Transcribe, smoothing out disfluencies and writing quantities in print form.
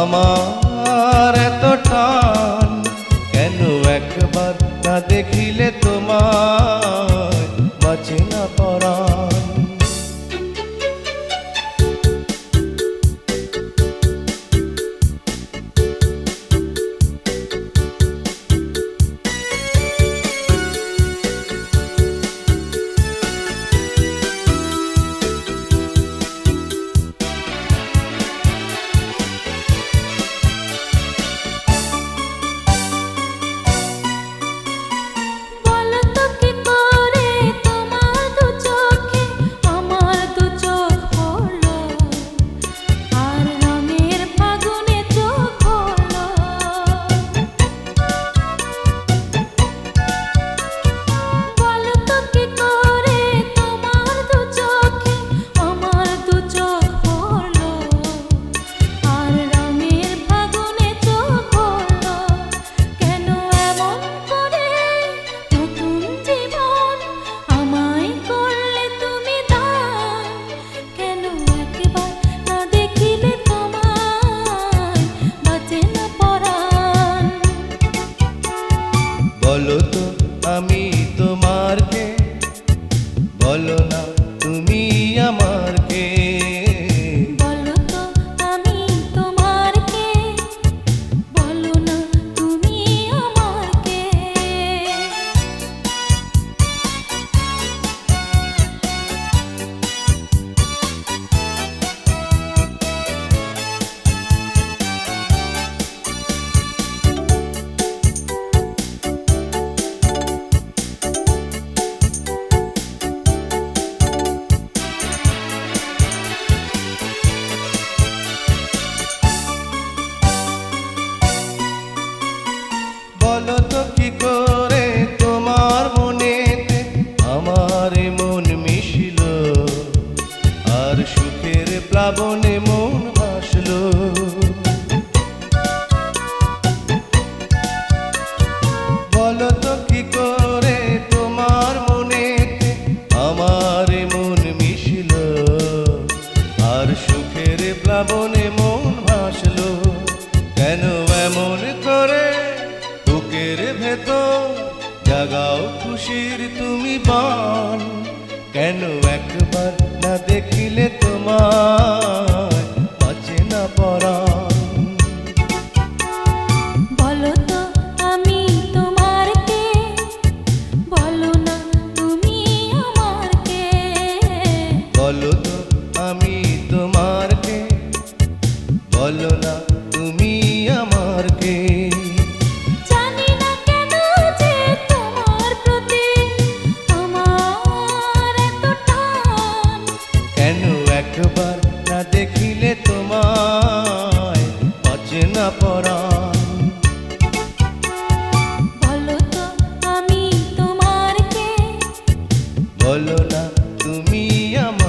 আমার এত টান কেন একবার না দেখিলে তোমায় বাঁচে না পরাণ। বলো তো আমি তোমার কে, বলো না তুমি আমার কে। বলো তো আমি তোমার কে, বলো না তুমি আমার কে। বলো তো কি করে তোমার মনেতে আমার মন মিশিল, আর সুখের প্লাবনে মন ভাসলো। বলো তো কি করে তোমার মনেতে আমার মন মিশিল, আর সুখের প্লাবনে মন ভাসলো। কেন এমন করে বুকের ভেতর জাগাও খুশির তুমি বান, কেন একবার না দেখিলে তোমায় বাঁচে না পরাণ। বলো তো আমি তোমার কে, বলো না তুমি আমার কে। বলো তো আমি তোমার কে, বলো না তুমি আমার কে। জানি না কেন যে তোমার প্রতি আমার এত টান, কেন একবার না দেখিলে তোমায় বাঁচে না পরাণ। বলো তো আমি তোমার কে, বলো না তুমি আমার